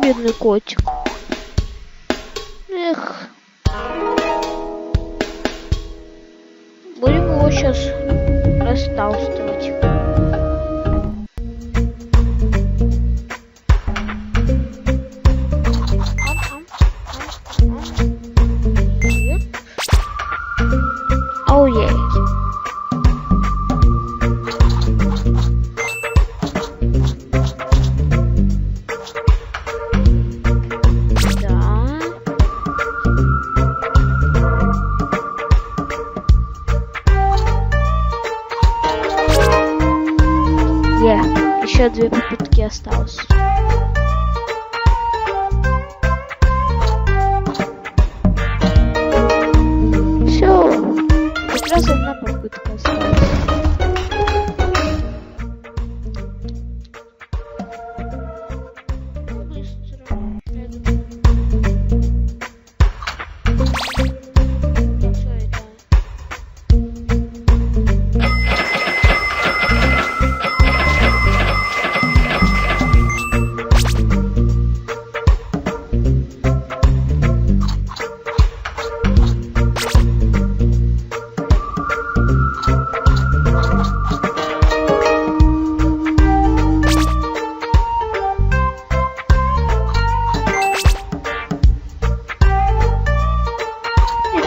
бедный котик. Эх. Будем его сейчас расталстывать. Оу-ей. Еще 2 попытки осталось. Все, как раз 1 попытка осталась. Быстро.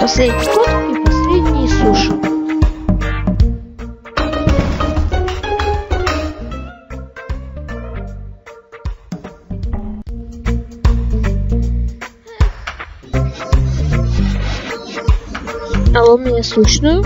Последний кот и последний суши. Алло, меня слышно?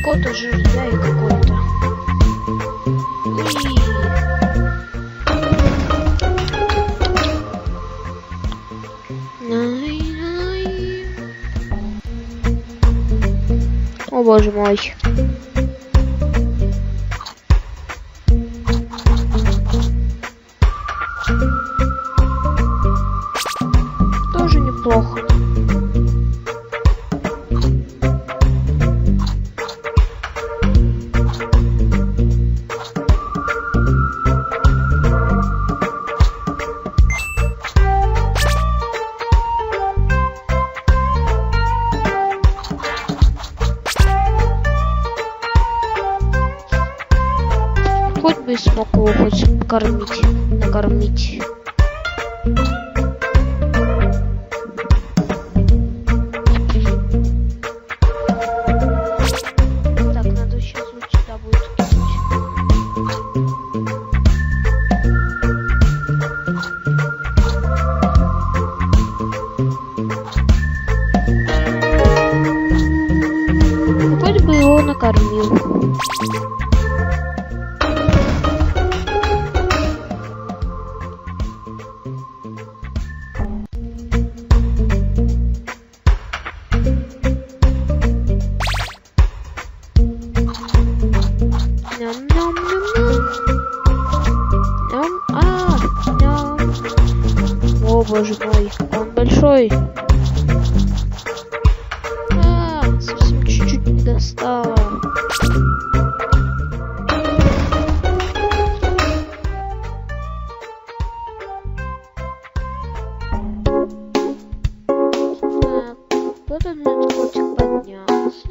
Кот уже ждает какой-то. О боже мой. Тоже неплохо. Хоть бы смог его хоть покормить, накормить. Так, надо сейчас вот сюда будет кинуть. Хоть бы его накормил. О боже мой, он большой. Совсем чуть-чуть не достала. Так, вот он этот котик поднялся.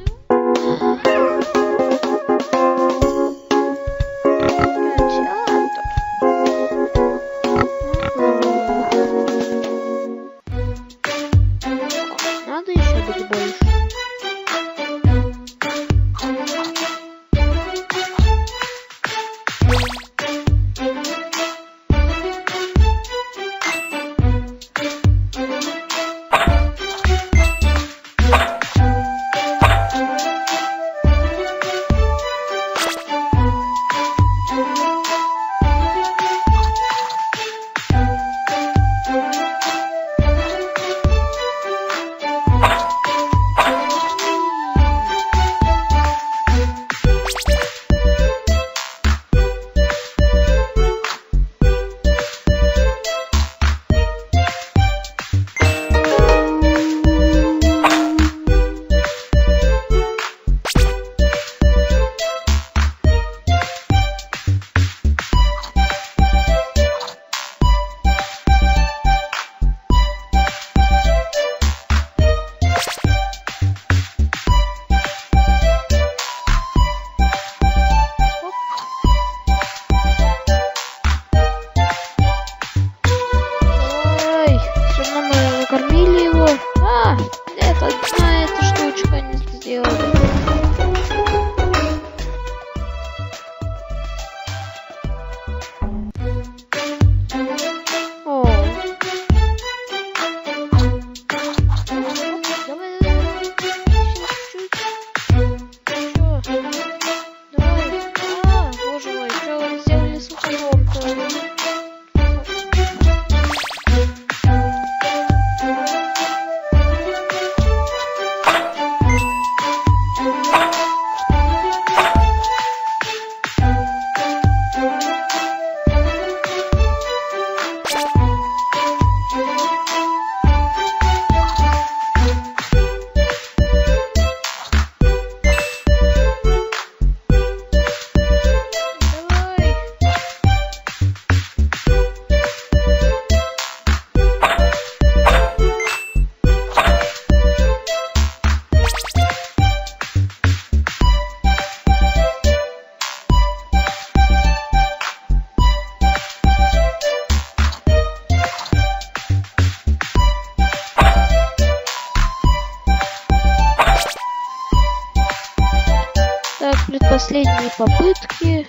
последние попытки.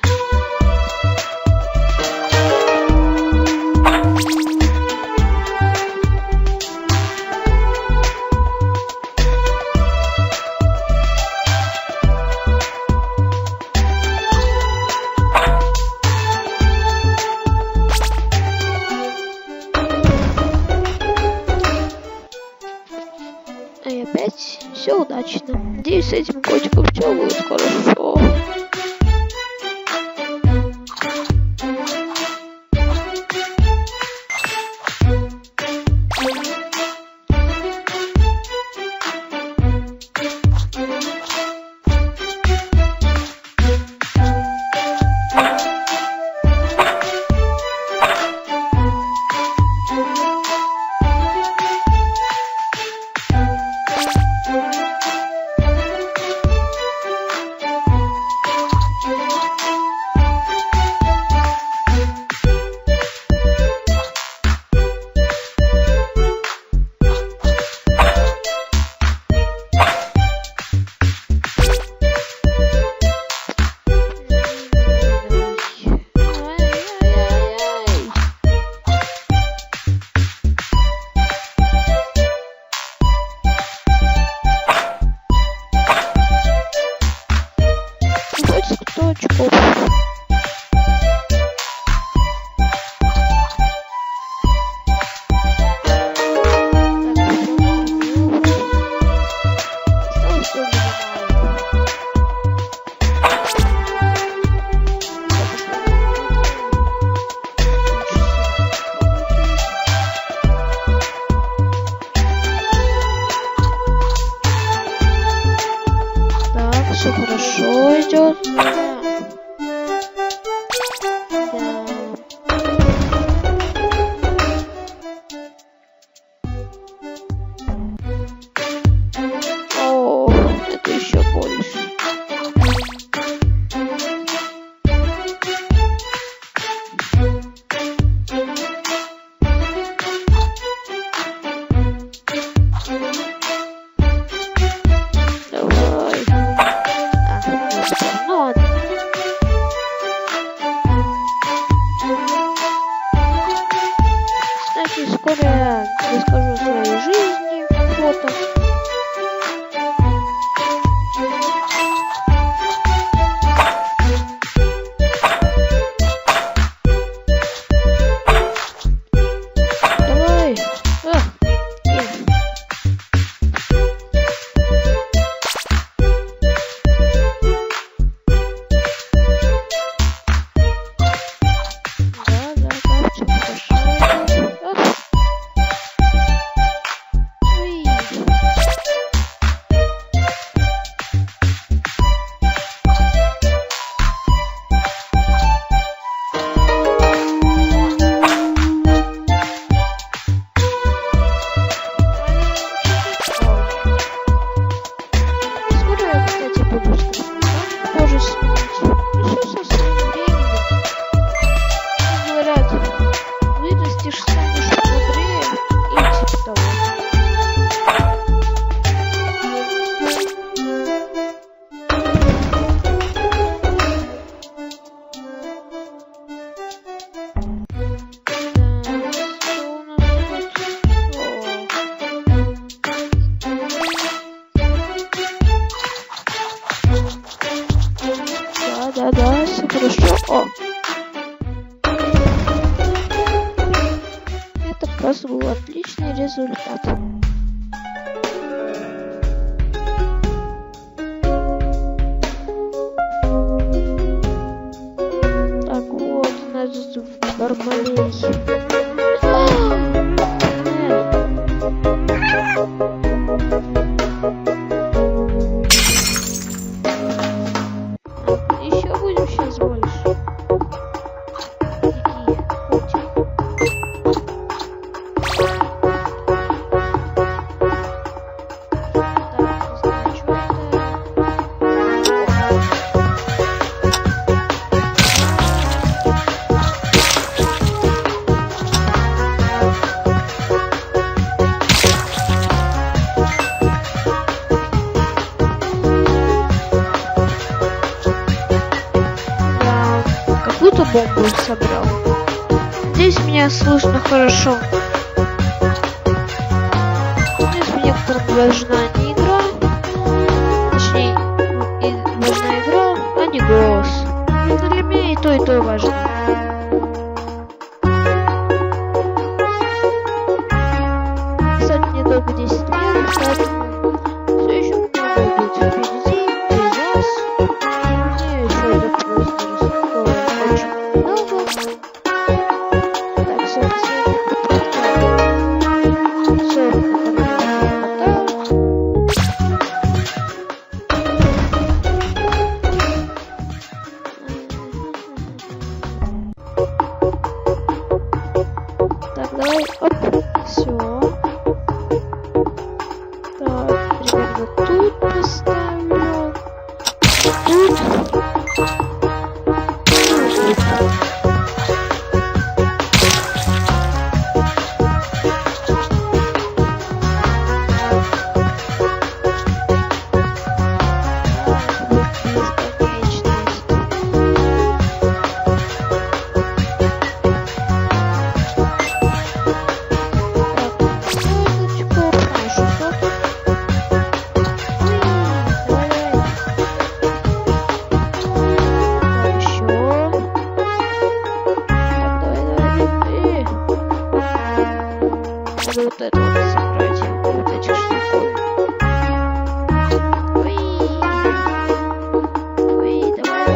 И опять все удачно. Надеюсь, с этим котиком все будет хорошо. Точку. Так, все хорошо идет. О, это еще больше. Давай. Ну ладно. Кстати, скоро я расскажу о своей жизни, фото. Давай. Да, все хорошо. Уи. Скоро я, кстати, буду стримить. Тоже снимать. Еще со своим временем. Как говорят, вырастешь, станешь мудрее и типа того. Да, все хорошо. О! Это просто был отличный результат. Так вот, значит, в Барбарей. Еще будем сейчас больше. бомбу собрал. Здесь меня слышно хорошо. Здесь мне важна не игра. Точнее, важна игра, а не голос. Для меня и то важно. Кстати, мне только 10 лет, поэтому все еще много будет впереди, и вас. Мне еще это просто очень много. Так, все, так, давай, оп, все. Так, примерно тут поставлю. Тут. Вот это вот собрать, вот эти штуки. Ой, давай.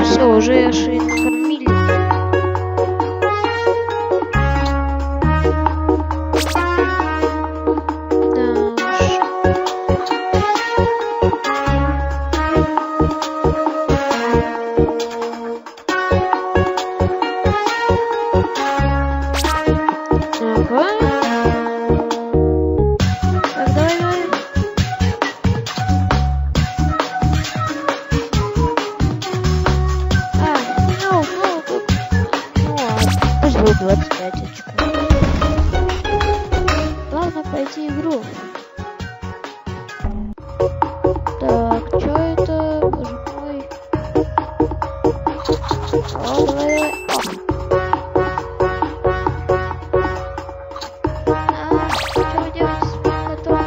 Все, уже аж и накормили. Будет 25 очков. Главное пройти игру. Так, что это? Боже мой. О, давай. Что вы делаете с моим котом?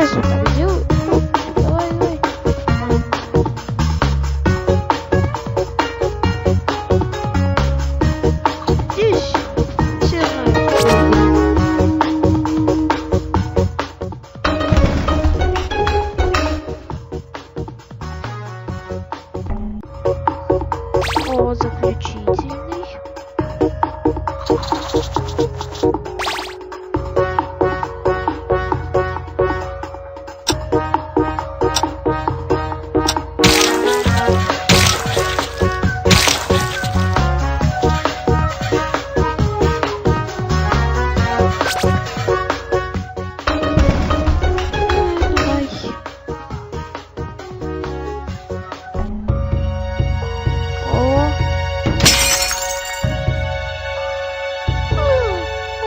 сразу так сделаю. Давай, давай. Здесь все знают, что о, заключительный.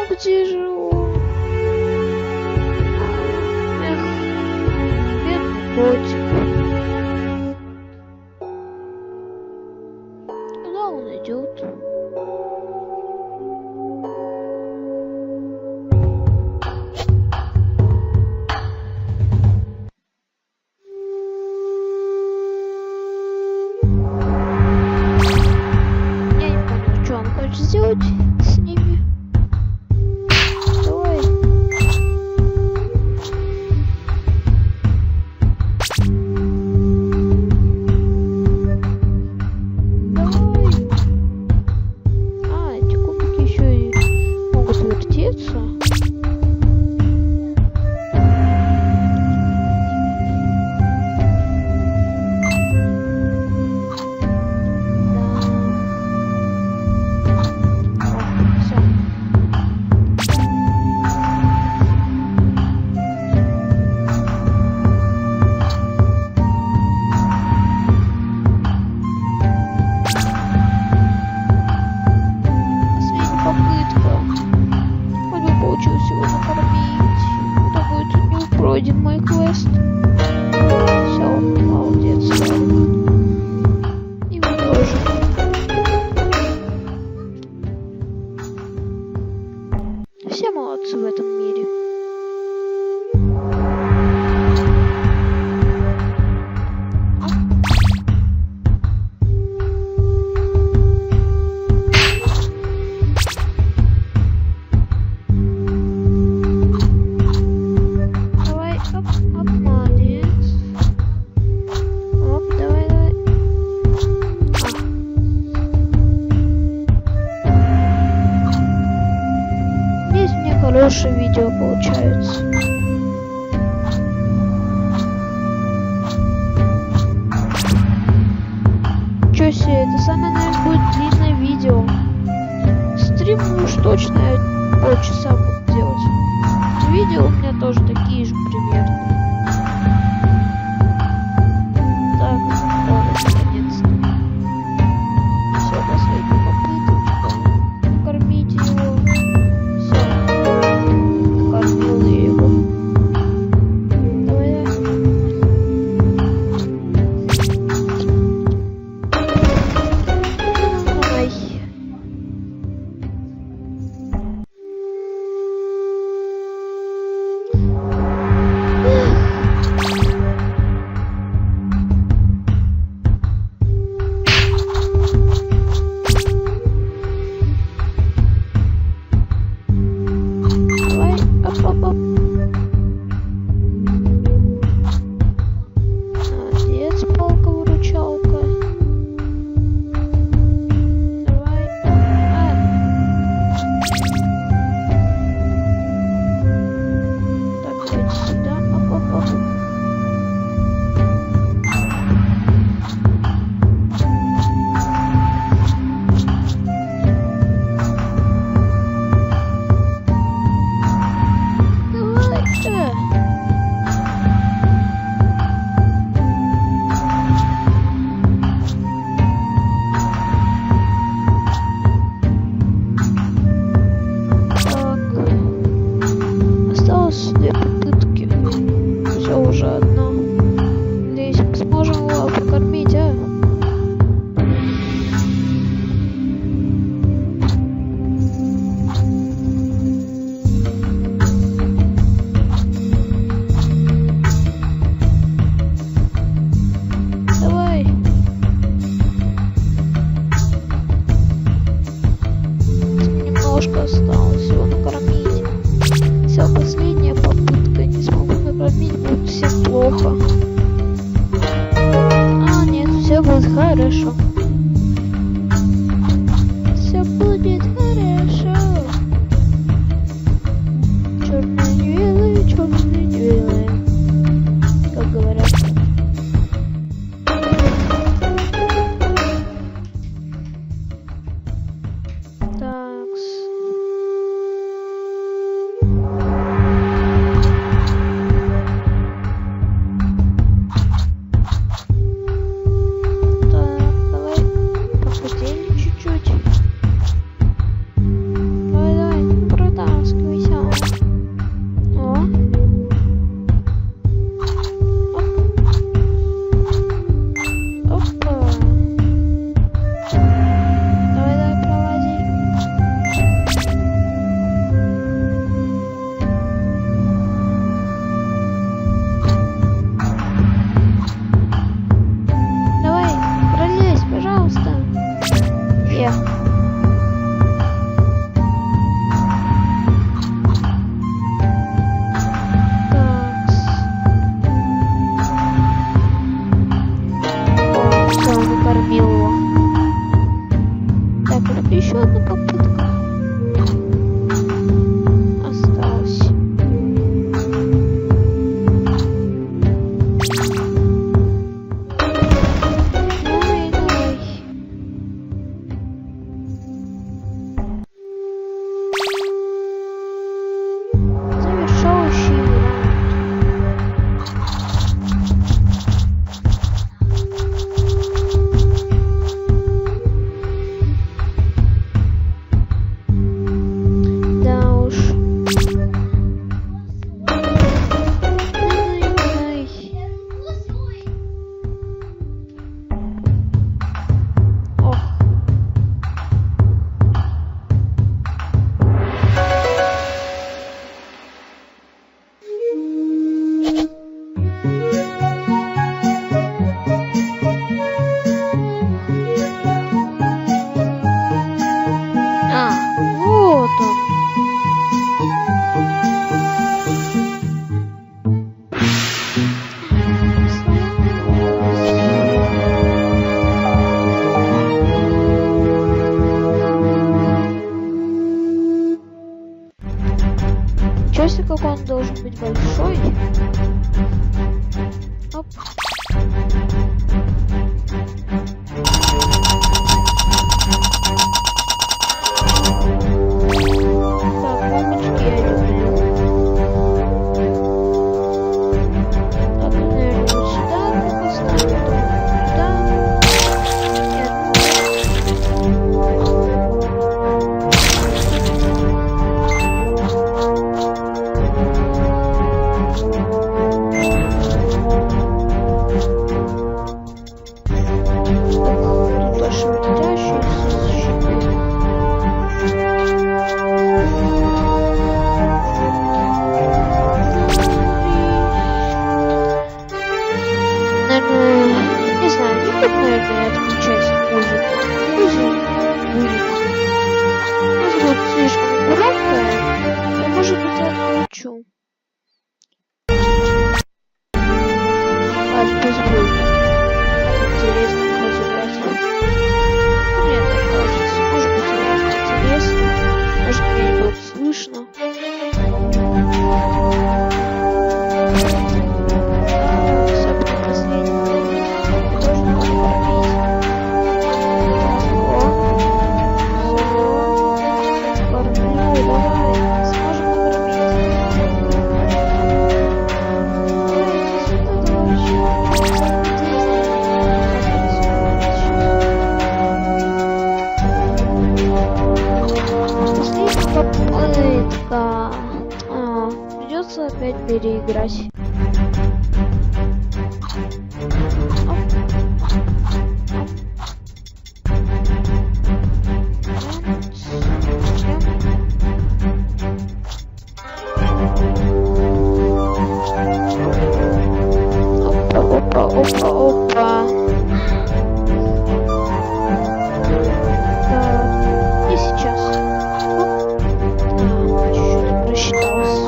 Где же он? Эх, бедный котик. Куда он идет? Я не понял, что он хочет сделать с ними. Давай. Давай. А, эти кубики еще и могут вертеться. Получилось его накормить. Это будет не пройден мой квест. Все, молодец. И вы тоже. Все молодцы в этом мире. Хорошее видео получается. Чё себе, это самое, наверное, будет длинное видео. Стрим уж точно полчаса буду делать. Видео у меня тоже такие же примерно. Так, наконец-то. Все, последняя попыточка. Накормите его. Молодец, палка-выручалка. Давай. Так, давайте сюда. Оп-оп-оп. Две попытки. Все уже одна. Надеюсь, мы сможем его покормить, а? всем плохо. А, нет, все будет хорошо. Все будет хорошо. Черные белые, как говорят. Такс. Еще одна попытка осталась. Давай, давай. Завершающий Честно, как он должен быть большой. Оп. Так, мамочки я люблю. Так, наверное, вот сюда поставлю. Туда. Не знаю, не буду, наверное, отключать музыку. Может быть, слишком громкая, но, может быть, отключу. Ладно, пусть будет. Интересно разобрать. Мне так кажется. Может быть, это интересно. Может, меня не будет слышно. Придется опять переиграть. Опа. Так, и сейчас. Чуть-чуть просчитался.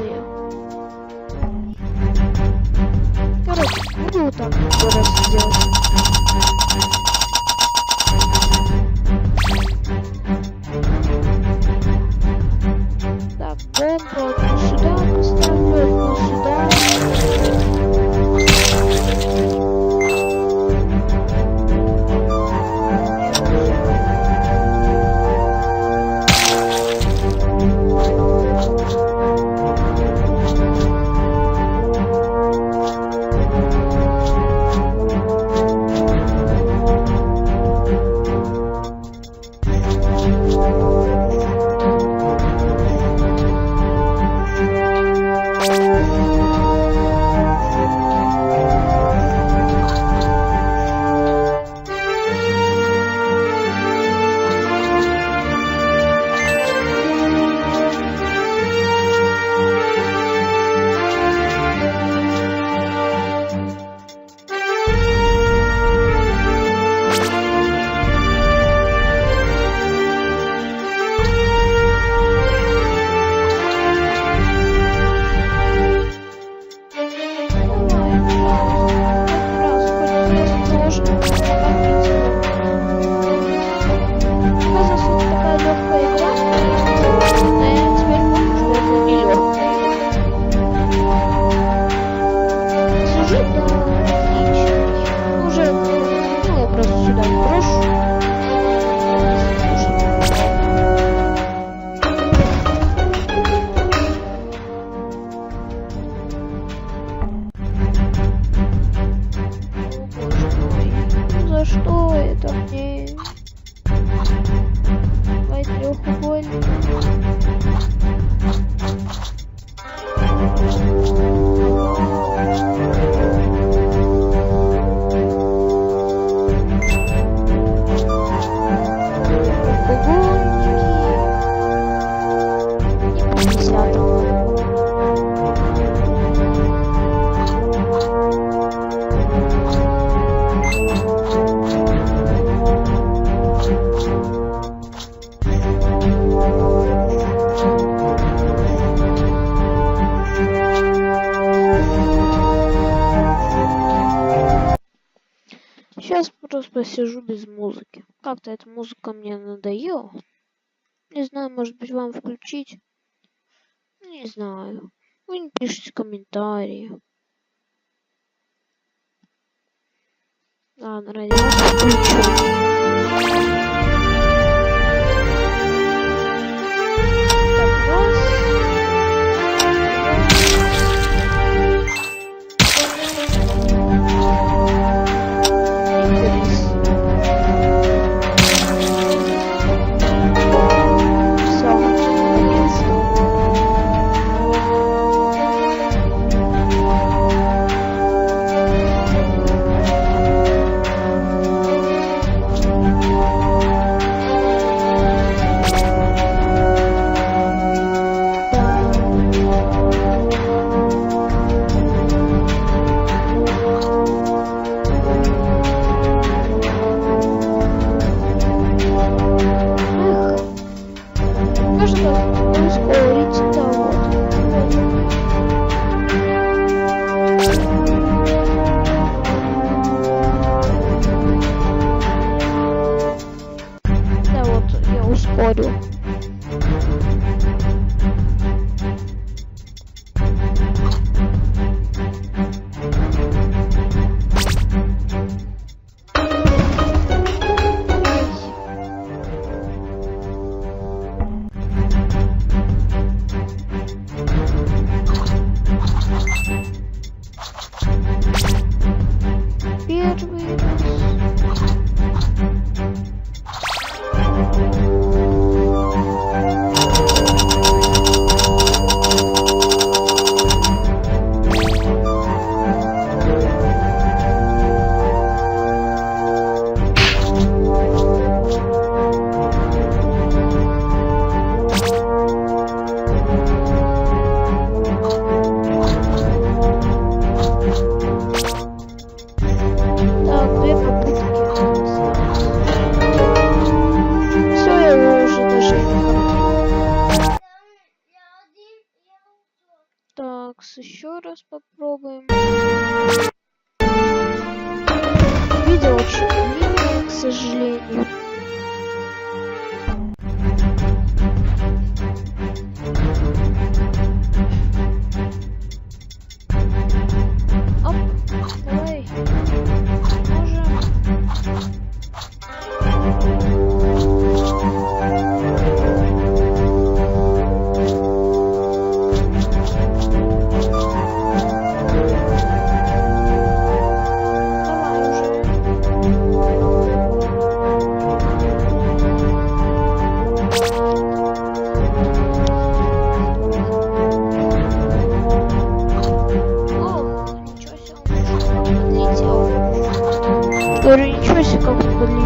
я. Короче, буду вот так вот раз делать. Так, бомбу одну сюда поставлю, одну сюда. За что это мне? Давай трехугольник. Сейчас просто посижу без музыки. Как-то эта музыка мне надоела. Не знаю, может быть, вам включить? Не знаю. Вы не пишите комментарии. Ладно, ради вас включу. Так, раз. Так, еще раз попробуем. Видео очень длинное, к сожалению. Оп, давай. Можем. Говорю, ничего себе, как он подлетел.